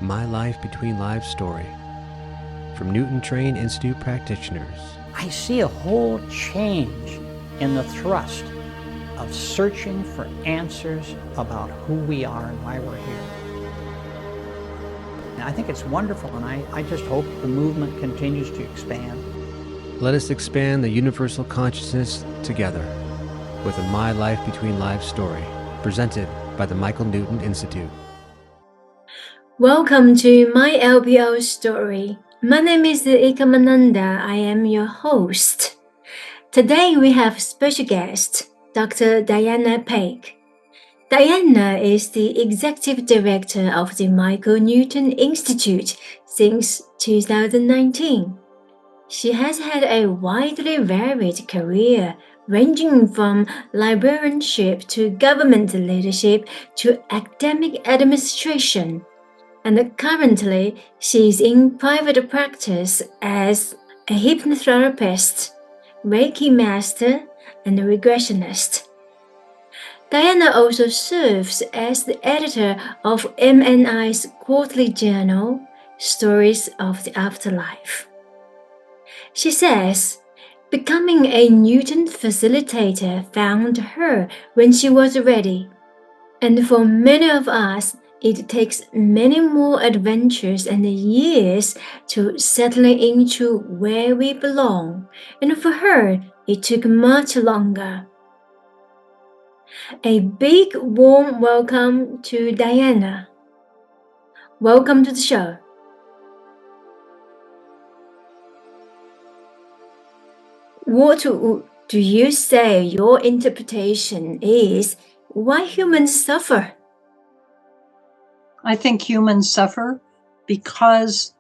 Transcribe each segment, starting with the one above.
My Life Between Lives story from Newton Trained Institute practitioners. I see a whole change in the thrust of searching for answers about who we are and why we're here. And I think it's wonderful, and I just hope the movement continues to expand. Let us expand the universal consciousness together with a My Life Between Lives story presented by the Michael Newton Institute. Welcome to My LBL Story. My name is Ekomananda. I am your host. Today we have special guest, Dr. Diana Paque. Diana is the Executive Director of the Michael Newton Institute since 2019. She has had a widely varied career ranging from librarianship to government leadership to academic administration. And currently, she is in private practice as a hypnotherapist, Reiki master, and a regressionist. Diana also serves as the editor of MNI's quarterly journal, Stories of the Afterlife. She says, becoming a Newton facilitator found her when she was ready. And for many of us, it takes many more adventures and years to settle into where we belong, and for her, it took much longer. A big warm welcome to Diana. Welcome to the show. What do you say your interpretation is why humans suffer? I think humans suffer because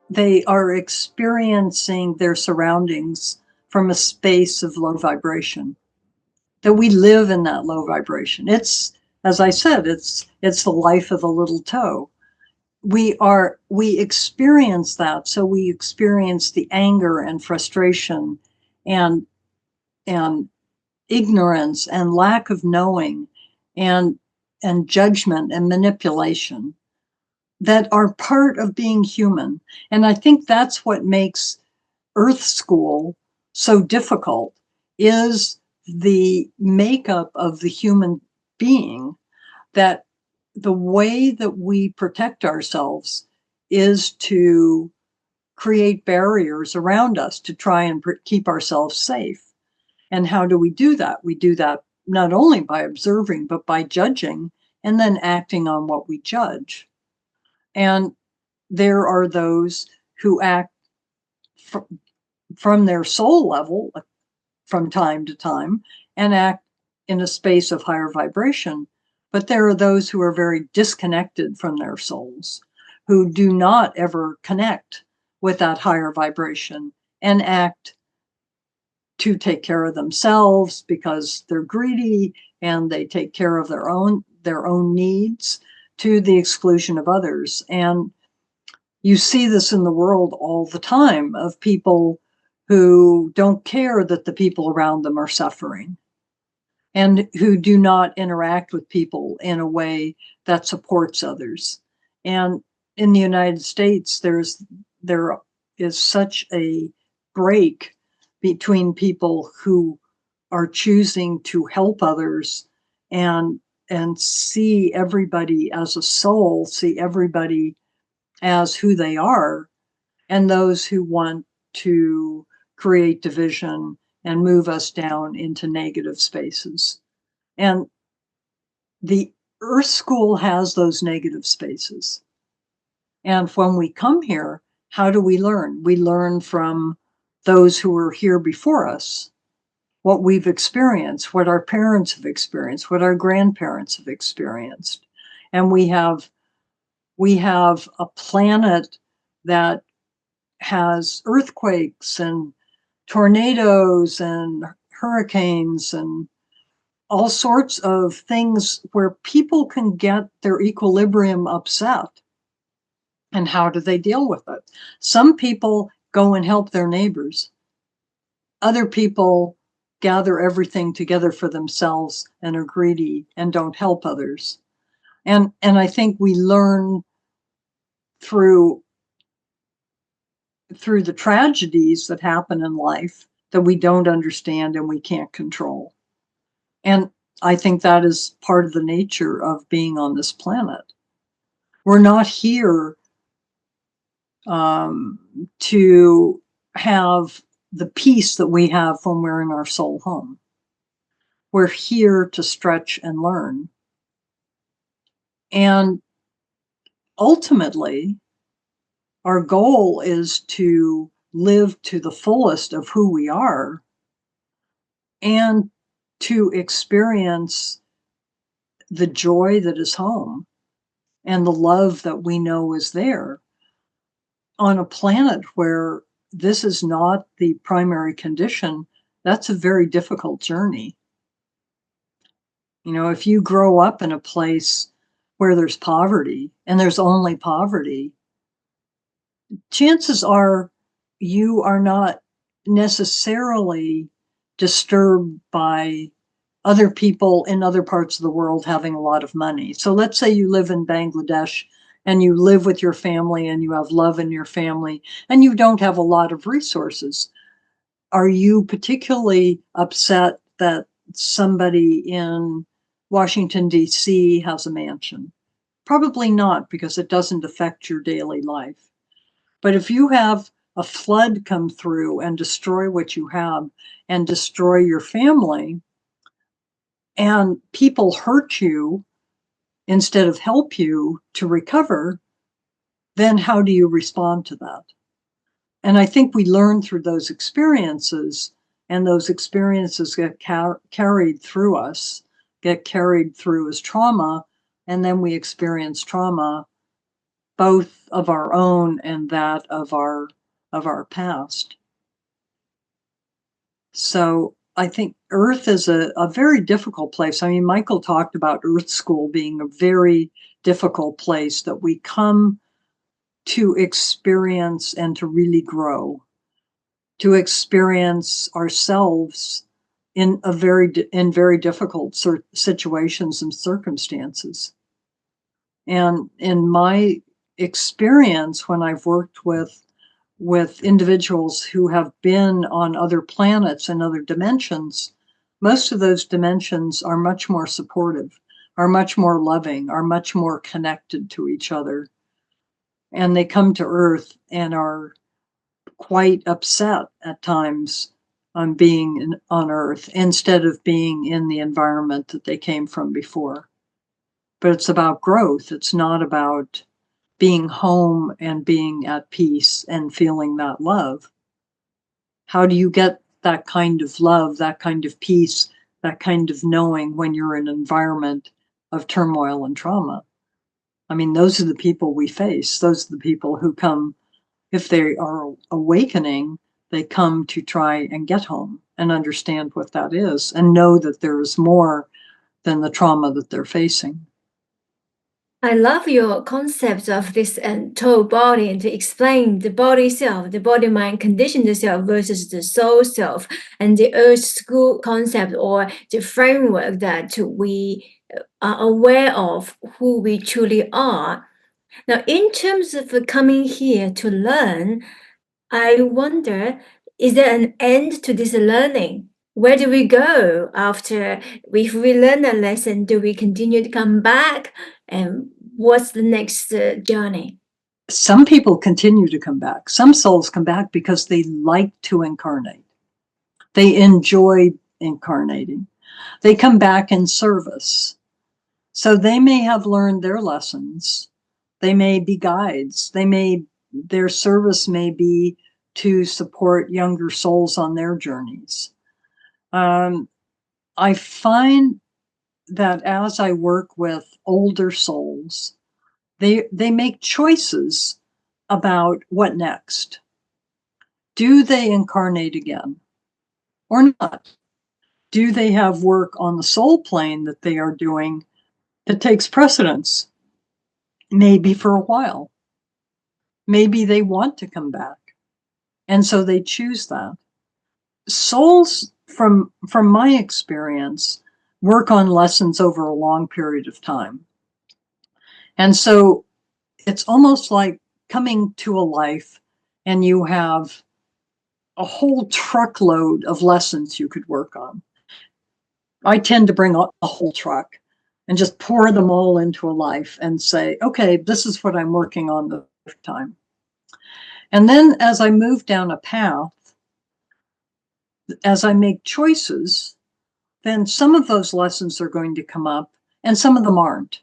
they are experiencing their surroundings from a space of low vibration, that we live in that low vibration. It's, as I said, it's the life of a little toe. We experience that. So we experience the anger and frustration and ignorance and lack of knowing and judgment and manipulation that are part of being human. And I think that's what makes Earth School so difficult, is the makeup of the human being, that the way that we protect ourselves is to create barriers around us to try and keep ourselves safe. And how do we do that? We do that not only by observing, but by judging and then acting on what we judge. And there are those who act from their soul level from time to time and act in a space of higher vibration. But there are those who are very disconnected from their souls, who do not ever connect with that higher vibration and act to take care of themselves because they're greedy and they take care of their own needs to the exclusion of others. And you see this in the world all the time, of people who don't care that the people around them are suffering and who do not interact with people in a way that supports others. And in the United States, there is such a break between people who are choosing to help others and see everybody as a soul, see everybody as who they are, and those who want to create division and move us down into negative spaces. And the Earth School has those negative spaces. And when we come here, how do we learn? We learn from those who were here before us, what we've experienced, what our parents have experienced, what our grandparents have experienced. And we have a planet that has earthquakes and tornadoes and hurricanes and all sorts of things where people can get their equilibrium upset. And how do they deal with it? Some people go and help their neighbors. Other people gather everything together for themselves and are greedy and don't help others. And I think we learn through the tragedies that happen in life that we don't understand and we can't control. And I think that is part of the nature of being on this planet. We're not here to have the peace that we have when we're in our soul home. We're here to stretch and learn. And ultimately, our goal is to live to the fullest of who we are and to experience the joy that is home and the love that we know is there on a planet where this is not the primary condition. That's a very difficult journey. You know, if you grow up in a place where there's poverty and there's only poverty, chances are you are not necessarily disturbed by other people in other parts of the world having a lot of money. So let's say you live in Bangladesh and you live with your family and you have love in your family and you don't have a lot of resources. Are you particularly upset that somebody in Washington, D.C. has a mansion? Probably not, because it doesn't affect your daily life. But if you have a flood come through and destroy what you have and destroy your family, and people hurt you instead of help you to recover, then how do you respond to that? And I think we learn through those experiences, and those experiences get carried through us, get carried through as trauma, and then we experience trauma, both of our own and that of our past. So I think Earth is a very difficult place. I mean, Michael talked about Earth School being a very difficult place that we come to experience and to really grow, to experience ourselves in very difficult situations and circumstances. And in my experience, when I've worked with individuals who have been on other planets and other dimensions, most of those dimensions are much more supportive, are much more loving, are much more connected to each other. And they come to Earth and are quite upset at times on being on Earth instead of being in the environment that they came from before. But it's about growth. It's not about being home and being at peace and feeling that love. How do you get that kind of love, that kind of peace, that kind of knowing when you're in an environment of turmoil and trauma? I mean, those are the people we face. Those are the people who come, if they are awakening, they come to try and get home and understand what that is and know that there is more than the trauma that they're facing. I love your concept of this total body and to explain the body self, the body mind conditioned self versus the soul self, and the Earth School concept or the framework that we are aware of who we truly are. Now, in terms of coming here to learn, I wonder, is there an end to this learning? Where do we go after if we learn a lesson? Do we continue to come back? And what's the next journey? Some people continue to come back. Some souls come back because they like to incarnate. They enjoy incarnating. They come back in service. So they may have learned their lessons. They may be guides. Their service may be to support younger souls on their journeys. I find that as I work with older souls, they make choices about what next. Do they incarnate again or not? Do they have work on the soul plane that they are doing that takes precedence? Maybe for a while. Maybe they want to come back. And so they choose that. Souls, from my experience, work on lessons over a long period of time. And so it's almost like coming to a life and you have a whole truckload of lessons you could work on. I tend to bring a whole truck and just pour them all into a life and say, okay, this is what I'm working on this lifetime. And then as I move down a path, as I make choices, then some of those lessons are going to come up and some of them aren't.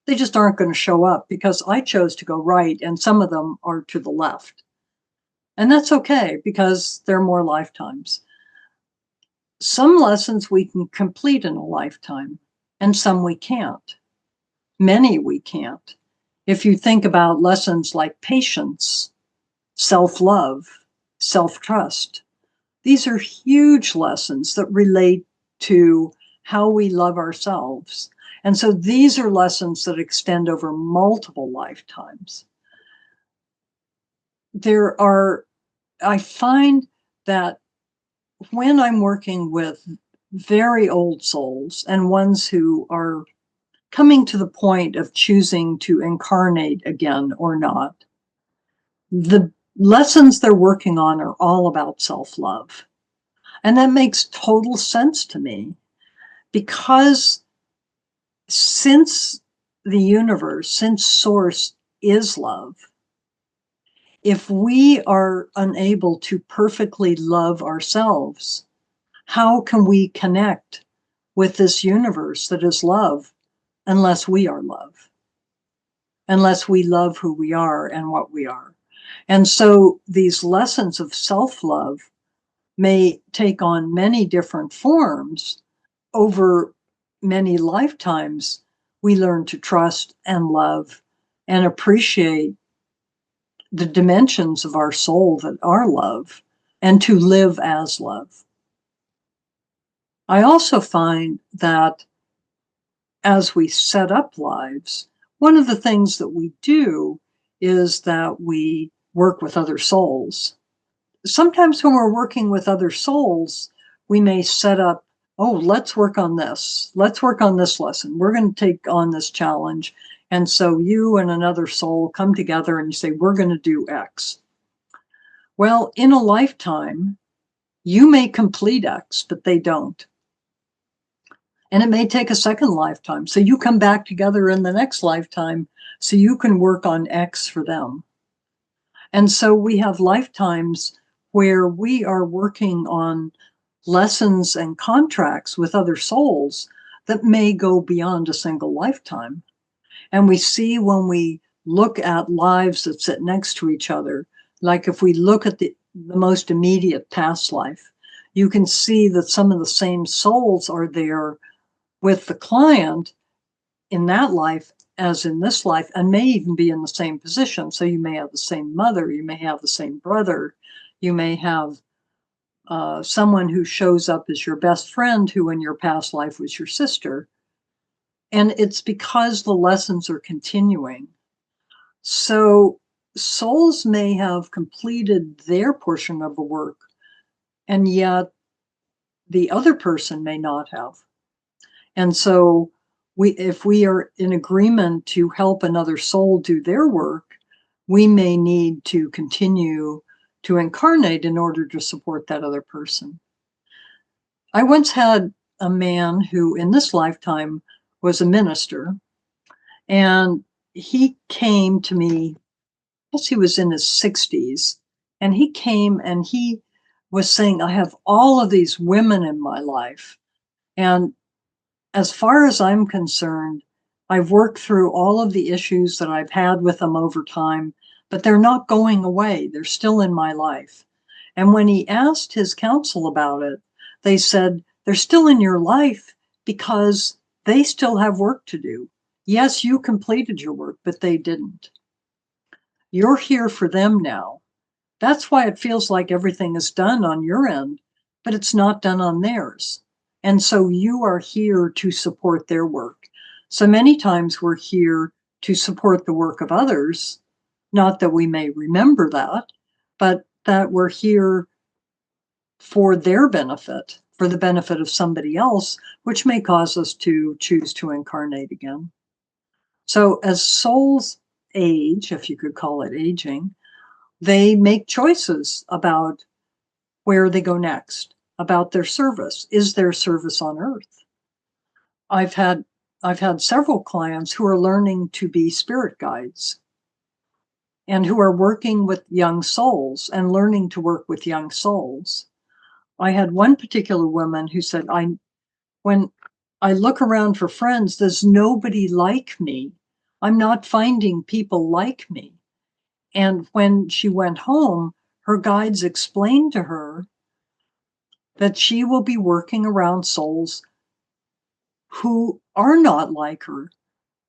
They just aren't going to show up because I chose to go right and some of them are to the left. And that's okay because there are more lifetimes. Some lessons we can complete in a lifetime and some we can't. Many we can't. If you think about lessons like patience, self-love, self-trust, these are huge lessons that relate to how we love ourselves. And so these are lessons that extend over multiple lifetimes. I find that when I'm working with very old souls and ones who are coming to the point of choosing to incarnate again or not, the lessons they're working on are all about self-love. And that makes total sense to me because since the universe, since Source is love, if we are unable to perfectly love ourselves, how can we connect with this universe that is love unless we are love? Unless we love who we are and what we are. And so these lessons of self-love may take on many different forms. Over many lifetimes, we learn to trust and love and appreciate the dimensions of our soul that are love and to live as love. I also find that as we set up lives, one of the things that we do is that we work with other souls. Sometimes when we're working with other souls, we may set up, oh, let's work on this. Let's work on this lesson. We're going to take on this challenge. And so you and another soul come together and you say, we're going to do X. Well, in a lifetime, you may complete X, but they don't. And it may take a second lifetime. So you come back together in the next lifetime so you can work on X for them. And so we have lifetimes where we are working on lessons and contracts with other souls that may go beyond a single lifetime. And we see when we look at lives that sit next to each other, like if we look at the most immediate past life, you can see that some of the same souls are there with the client in that life as in this life, and may even be in the same position. So you may have the same mother, you may have the same brother, you may have someone who shows up as your best friend who in your past life was your sister. And it's because the lessons are continuing. So souls may have completed their portion of the work, and yet the other person may not have. And so if we are in agreement to help another soul do their work, we may need to continue to incarnate in order to support that other person. I once had a man who in this lifetime was a minister, and he came to me, I guess he was in his 60s, and he came and he was saying, I have all of these women in my life, and as far as I'm concerned, I've worked through all of the issues that I've had with them over time, but they're not going away. They're still in my life. And when he asked his counsel about it, they said, they're still in your life because they still have work to do. Yes, you completed your work, but they didn't. You're here for them now. That's why it feels like everything is done on your end, but it's not done on theirs. And so you are here to support their work. So many times we're here to support the work of others, not that we may remember that, but that we're here for their benefit, for the benefit of somebody else, which may cause us to choose to incarnate again. So as souls age, if you could call it aging, they make choices about where they go next, about their service. Is there service on earth? I've had several clients who are learning to be spirit guides and who are working with young souls and learning to work with young souls. I had one particular woman who said, when I look around for friends, there's nobody like me. I'm not finding people like me. And when she went home, her guides explained to her that she will be working around souls who are not like her,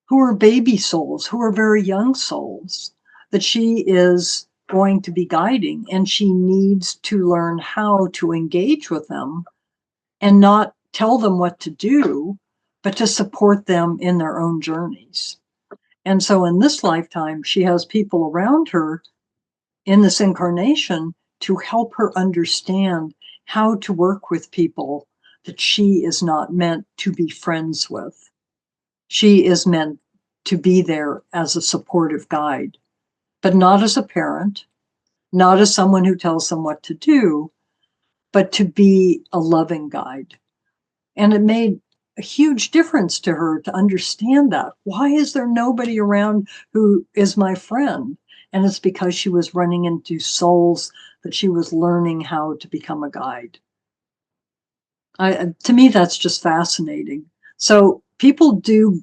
who are baby souls, who are very young souls, that she is going to be guiding, and she needs to learn how to engage with them and not tell them what to do, but to support them in their own journeys. And so in this lifetime, she has people around her in this incarnation to help her understand how to work with people that she is not meant to be friends with. She is meant to be there as a supportive guide, but not as a parent, not as someone who tells them what to do, but to be a loving guide. And it made a huge difference to her to understand that. Why is there nobody around who is my friend? And it's because she was running into souls that she was learning how to become a guide. To me, that's just fascinating. So people do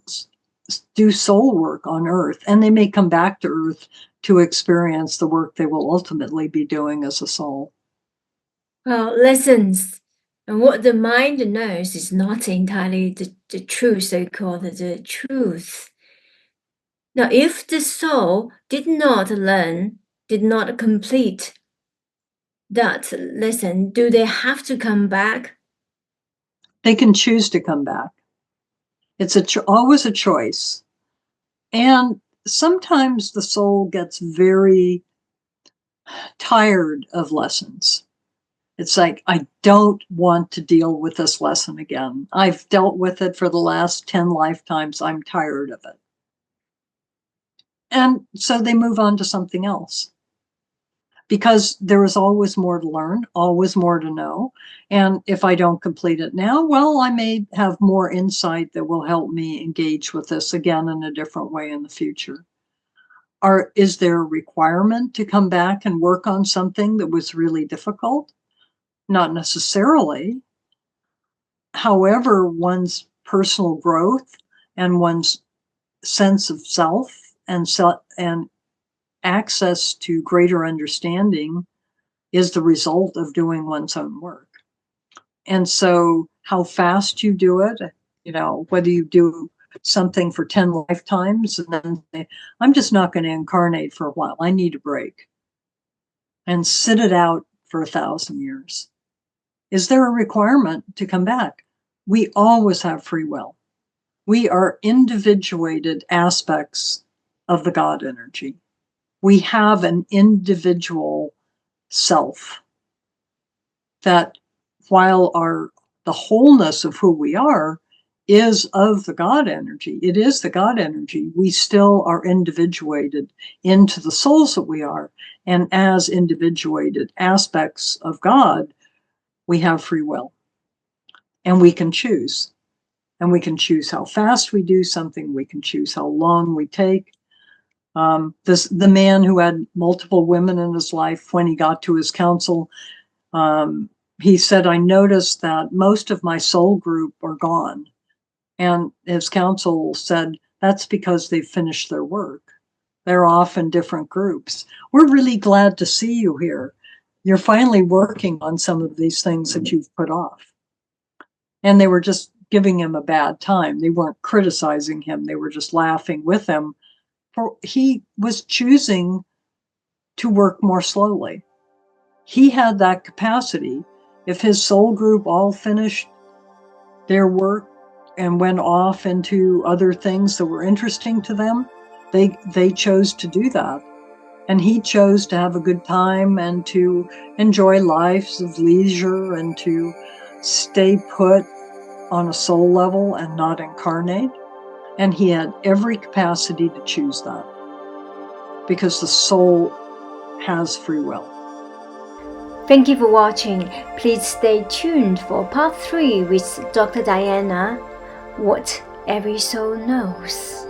soul work on Earth, and they may come back to Earth to experience the work they will ultimately be doing as a soul. Well, lessons. And what the mind knows is not entirely the truth, so-called the truth. Now, if the soul did not learn, did not complete that lesson, do they have to come back? They can choose to come back. It's always a choice. And sometimes the soul gets very tired of lessons. It's like, I don't want to deal with this lesson again. I've dealt with it for the last 10 lifetimes. I'm tired of it. And so they move on to something else, because there is always more to learn, always more to know. And if I don't complete it now, well, I may have more insight that will help me engage with this again in a different way in the future. Is there a requirement to come back and work on something that was really difficult? Not necessarily. However, one's personal growth and one's sense of self and access to greater understanding is the result of doing one's own work. And so how fast you do it, whether you do something for 10 lifetimes and then say, I'm just not going to incarnate for a while, I need a break, and sit it out for 1,000 years. Is there a requirement to come back? We always have free will. We are individuated aspects of the God energy. We have an individual self that, while the wholeness of who we are is of the God energy, it is the God energy, we still are individuated into the souls that we are. And as individuated aspects of God, we have free will. And we can choose. And we can choose how fast we do something. We can choose how long we take. The man who had multiple women in his life, when he got to his council, he said, I noticed that most of my soul group are gone. And his council said, that's because they've finished their work. They're off in different groups. We're really glad to see you here. You're finally working on some of these things that you've put off. And they were just giving him a bad time. They weren't criticizing him. They were just laughing with him. He was choosing to work more slowly. He had that capacity. If his soul group all finished their work and went off into other things that were interesting to them, they chose to do that. And he chose to have a good time and to enjoy lives of leisure and to stay put on a soul level and not incarnate. And he had every capacity to choose that. because the soul has free will. Thank you for watching. Please stay tuned for part 3 with Dr. Diana, What Every Soul Knows.